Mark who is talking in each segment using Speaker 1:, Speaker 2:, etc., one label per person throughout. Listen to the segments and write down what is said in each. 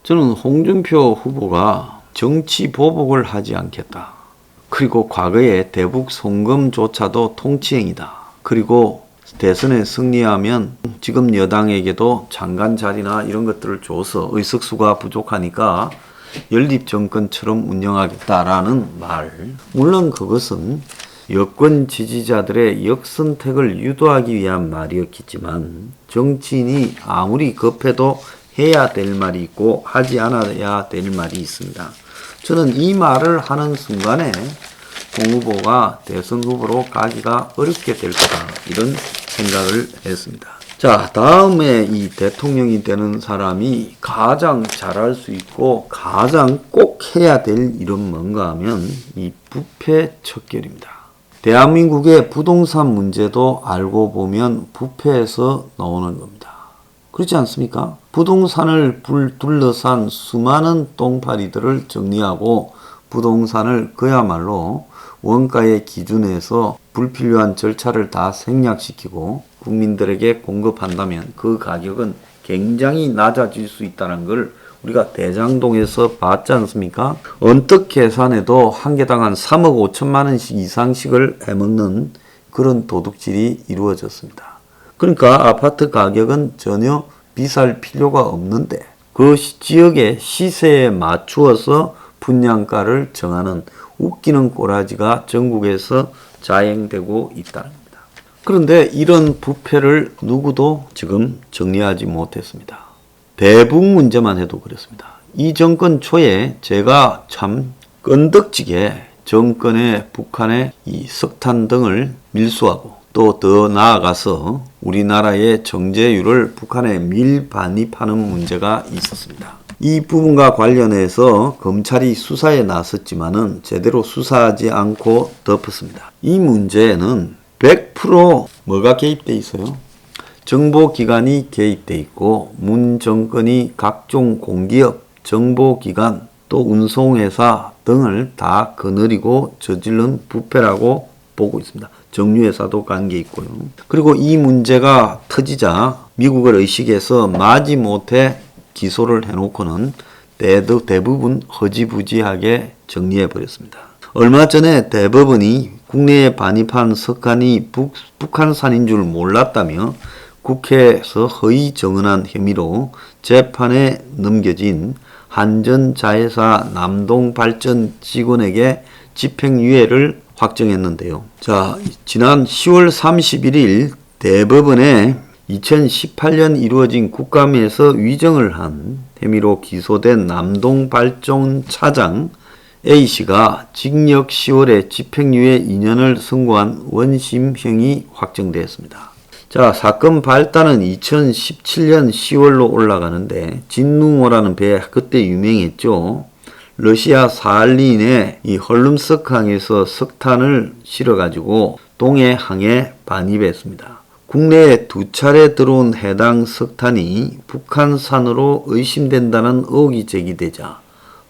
Speaker 1: 저는 홍준표 후보가 정치 보복을 하지 않겠다. 그리고 과거의 대북 송금조차도 통치행위다. 그리고 대선에 승리하면 지금 여당에게도 장관 자리나 이런 것들을 줘서 의석수가 부족하니까 연립정권처럼 운영하겠다라는 말. 물론 그것은 여권 지지자들의 역선택을 유도하기 위한 말이었겠지만 정치인이 아무리 급해도 해야 될 말이 있고 하지 않아야 될 말이 있습니다. 저는 이 말을 하는 순간에 공 후보가 대선 후보로 가기가 어렵게 될 거다, 이런 생각을 했습니다. 자, 다음에 이 대통령이 되는 사람이 가장 잘할 수 있고 가장 꼭 해야 될 일은 뭔가 하면 이 부패 척결입니다. 대한민국의 부동산 문제도 알고 보면 부패에서 나오는 겁니다. 그렇지 않습니까? 부동산을 둘러싼 수많은 똥파리들을 정리하고 부동산을 그야말로 원가의 기준에서 불필요한 절차를 다 생략시키고 국민들에게 공급한다면 그 가격은 굉장히 낮아질 수 있다는 걸 우리가 대장동에서 봤지 않습니까? 언뜻 계산해도 한 개당 한 3억 5천만 원씩 이상씩을 해먹는 그런 도둑질이 이루어졌습니다. 그러니까 아파트 가격은 전혀 비쌀 필요가 없는데 그 지역의 시세에 맞추어서 분양가를 정하는 웃기는 꼬라지가 전국에서 자행되고 있다는 겁니다. 그런데 이런 부패를 누구도 지금 정리하지 못했습니다. 대북 문제만 해도 그렇습니다. 이 정권 초에 제가 참 끈덕지게 정권에 북한의 이 석탄 등을 밀수하고 또 더 나아가서 우리나라의 정제유를 북한에 밀반입하는 문제가 있었습니다. 이 부분과 관련해서 검찰이 수사에 나섰지만은 제대로 수사하지 않고 덮었습니다. 이 문제에는 100% 뭐가 개입돼 있어요? 정보기관이 개입돼 있고 문 정권이 각종 공기업, 정보기관, 또 운송회사 등을 다 거느리고 저지른 부패라고 보고 있습니다. 정유회사도 관계 있고요. 그리고 이 문제가 터지자 미국을 의식해서 마지못해 기소를 해놓고는 대부분 허지부지하게 정리해버렸습니다. 얼마 전에 대법원이 국내에 반입한 석탄이 북한산인 줄 몰랐다며 국회에서 허위 정언한 혐의로 재판에 넘겨진 한전자회사 남동발전 직원에게 집행유예를 확정했는데요. 자, 지난 10월 31일 대법원에 2018년 이루어진 국감에서 위정을 한 혐의로 기소된 남동발전 차장 A씨가 징역 10월에 집행유예 2년을 선고한 원심형이 확정되었습니다. 자, 사건 발단은 2017년 10월로 올라가는데 진누모라는 배 그때 유명했죠. 러시아 사할린의 이 헐룸석항에서 석탄을 실어가지고 동해항에 반입했습니다. 국내에 2차례 들어온 해당 석탄이 북한산으로 의심된다는 의혹이 제기되자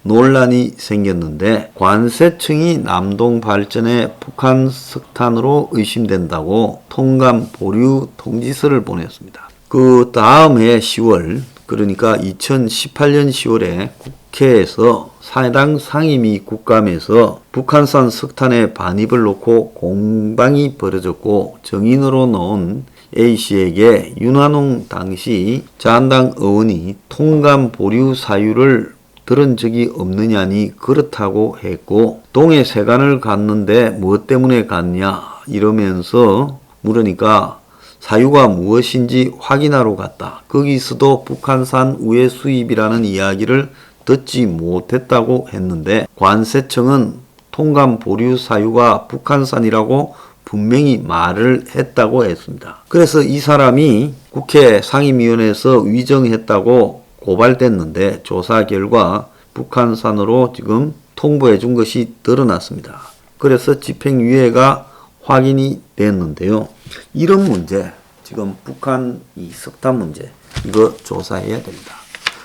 Speaker 1: 논란이 생겼는데 관세청이 남동발전에 북한 석탄으로 의심된다고 통감 보류 통지서를 보냈습니다. 그 다음 해 10월, 그러니까 2018년 10월에 국회에서 사당 상임위 국감에서 북한산 석탄의 반입을 놓고 공방이 벌어졌고 정인으로 나온 A씨에게 윤한홍 당시 자한당 의원이 통감 보류 사유를 들은 적이 없느냐니 그렇다고 했고 동해세관을 갔는데 무엇 때문에 갔냐 이러면서 물으니까 사유가 무엇인지 확인하러 갔다. 거기서도 북한산 우회 수입이라는 이야기를 듣지 못했다고 했는데 관세청은 통감 보류 사유가 북한산이라고 분명히 말을 했다고 했습니다. 그래서 이 사람이 국회 상임위원회에서 위정했다고 고발됐는데 조사 결과 북한산으로 지금 통보해 준 것이 드러났습니다. 그래서 집행유예가 확인이 됐는데요. 이런 문제, 지금 북한 이 석탄 문제, 이거 조사해야 됩니다.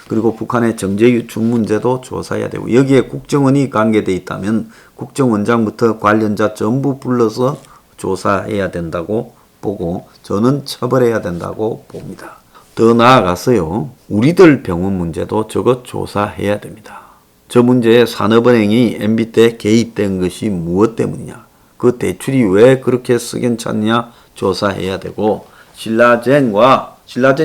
Speaker 1: 그리고 북한의 정제유 준 문제도 조사해야 되고 여기에 국정원이 관계되어 있다면 국정원장부터 관련자 전부 불러서 조사해야 된다고 보고 저는 처벌해야 된다고 봅니다. 더 나아가서요, 우리들 병원 문제도 저것 조사해야 됩니다. 저 문제에 산업은행이 MB 때 개입된 것이 무엇 때문이냐, 그 대출이 왜 그렇게 석연찮냐 조사해야 되고, 신라젠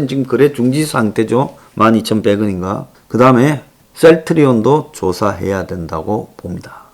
Speaker 1: 지금 거래 중지 상태죠. 12,100원인가. 그 다음에 셀트리온도 조사해야 된다고 봅니다.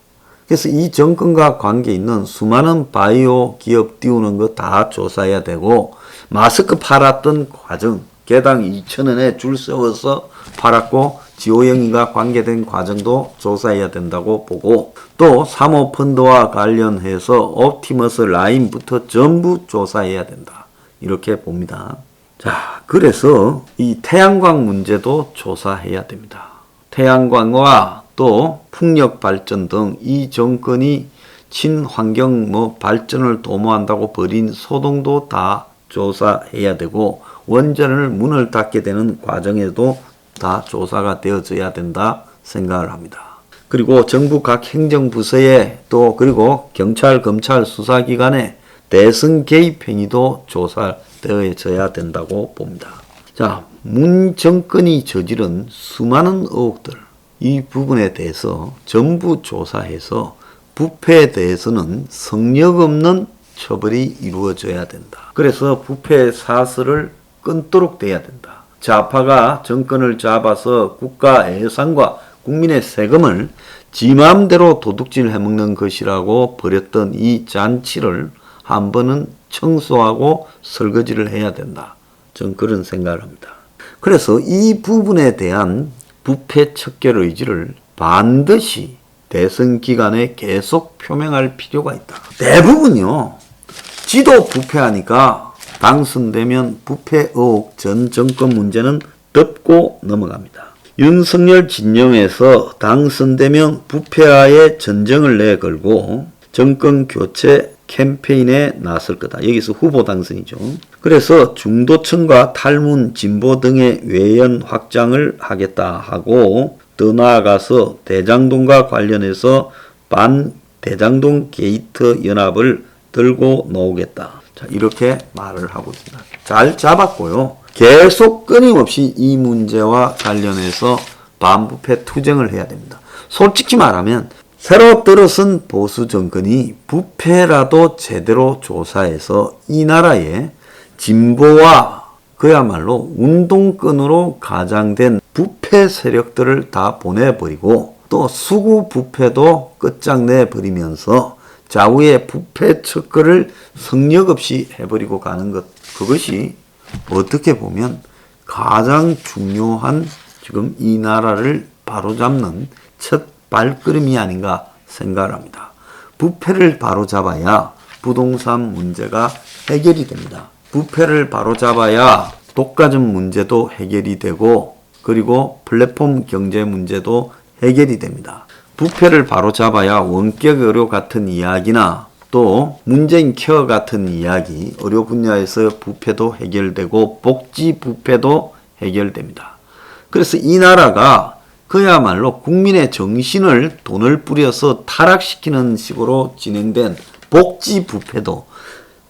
Speaker 1: 그래서 이 정권과 관계 있는 수많은 바이오 기업 띄우는 거 다 조사해야 되고, 마스크 팔았던 과정, 개당 2,000원에 줄 세워서 팔았고 지호영이가 관계된 과정도 조사해야 된다고 보고, 또 사모펀드와 관련해서 옵티머스 라인부터 전부 조사해야 된다, 이렇게 봅니다. 자, 그래서 이 태양광 문제도 조사해야 됩니다. 태양광과 또 풍력 발전 등 이 정권이 친환경 발전을 도모한다고 벌인 소동도 다 조사해야 되고, 원전을 문을 닫게 되는 과정에도 다 조사가 되어져야 된다 생각을 합니다. 그리고 정부 각 행정부서에 또 그리고 경찰, 검찰, 수사기관의 대선 개입 행위도 조사되어져야 된다고 봅니다. 자, 문 정권이 저지른 수많은 의혹들, 이 부분에 대해서 전부 조사해서 부패에 대해서는 성역 없는 처벌이 이루어져야 된다. 그래서 부패 사슬을 끊도록 돼야 된다. 좌파가 정권을 잡아서 국가 예산과 국민의 세금을 지 맘대로 도둑질 해먹는 것이라고 벌였던 이 잔치를 한 번은 청소하고 설거지를 해야 된다. 전 그런 생각을 합니다. 그래서 이 부분에 대한 부패 척결 의지를 반드시 대선 기간에 계속 표명할 필요가 있다. 대부분요, 지도 부패하니까 당선되면 부패 의혹 전 정권 문제는 덮고 넘어갑니다. 윤석열 진영에서 당선되면 부패와의 전쟁을 내걸고 정권 교체 캠페인에 나설 거다. 여기서 후보 당선이죠. 그래서 중도층과 탈문, 진보 등의 외연 확장을 하겠다 하고, 더 나아가서 대장동과 관련해서 반대장동 게이트 연합을 들고 나오겠다. 자, 이렇게 말을 하고 있습니다. 잘 잡았고요. 계속 끊임없이 이 문제와 관련해서 반부패 투쟁을 해야 됩니다. 솔직히 말하면 새로 들어선 보수 정권이 부패라도 제대로 조사해서 이 나라의 진보와 그야말로 운동권으로 가장된 부패 세력들을 다 보내버리고, 또 수구 부패도 끝장내버리면서 좌우의 부패 척결을 성역 없이 해버리고 가는 것, 그것이 어떻게 보면 가장 중요한 지금 이 나라를 바로잡는 첫 발걸음이 아닌가 생각을 합니다. 부패를 바로잡아야 부동산 문제가 해결이 됩니다. 부패를 바로잡아야 독과점 문제도 해결이 되고, 그리고 플랫폼 경제 문제도 해결이 됩니다. 부패를 바로잡아야 원격 의료 같은 이야기나 또 문재인 케어 같은 이야기, 의료 분야에서 부패도 해결되고 복지 부패도 해결됩니다. 그래서 이 나라가 그야말로 국민의 정신을 돈을 뿌려서 타락시키는 식으로 진행된 복지 부패도,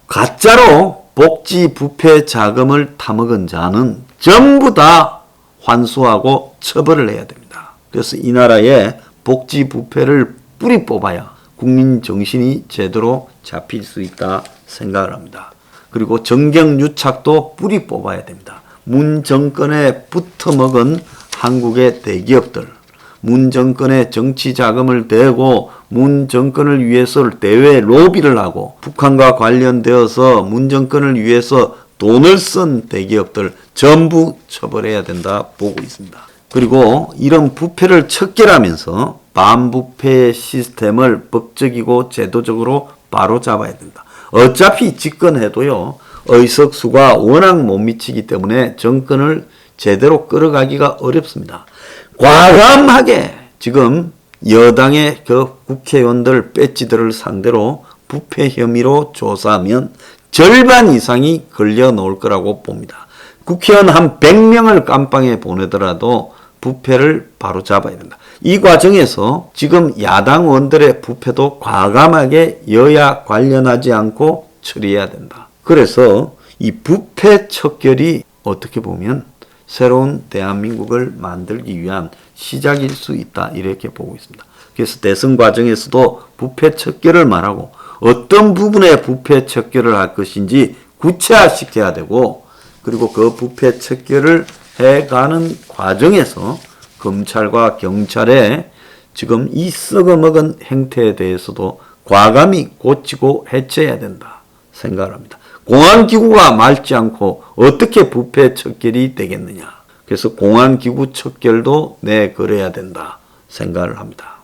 Speaker 1: 가짜로 복지 부패 자금을 타먹은 자는 전부 다 환수하고 처벌을 해야 됩니다. 그래서 이 나라의 복지 부패를 뿌리 뽑아야 국민 정신이 제대로 잡힐 수 있다 생각을 합니다. 그리고 정경유착도 뿌리 뽑아야 됩니다. 문 정권에 붙어먹은 한국의 대기업들, 문 정권의 정치 자금을 대고 문 정권을 위해서 대외 로비를 하고 북한과 관련되어서 문 정권을 위해서 돈을 쓴 대기업들 전부 처벌해야 된다 보고 있습니다. 그리고 이런 부패를 척결하면서 반부패 시스템을 법적이고 제도적으로 바로잡아야 된다. 어차피 집권해도요, 의석수가 워낙 못 미치기 때문에 정권을 제대로 끌어가기가 어렵습니다. 과감하게 지금 여당의 그 국회의원들 배지들을 상대로 부패 혐의로 조사하면 절반 이상이 걸려 나올 거라고 봅니다. 국회의원 한 100명을 깜빵에 보내더라도 부패를 바로 잡아야 된다. 이 과정에서 지금 야당 의원들의 부패도 과감하게 여야 관련하지 않고 처리해야 된다. 그래서 이 부패 척결이 어떻게 보면 새로운 대한민국을 만들기 위한 시작일 수 있다 이렇게 보고 있습니다. 그래서 대선 과정에서도 부패 척결을 말하고 어떤 부분에 부패 척결을 할 것인지 구체화시켜야 되고 그리고 그 부패 척결을 해가는 과정에서 검찰과 경찰의 지금 이 썩어먹은 행태에 대해서도 과감히 고치고 해체해야 된다 생각을 합니다. 공안기구가 맑지 않고 어떻게 부패 척결이 되겠느냐. 그래서 공안기구 척결도 내걸어야 된다 생각을 합니다.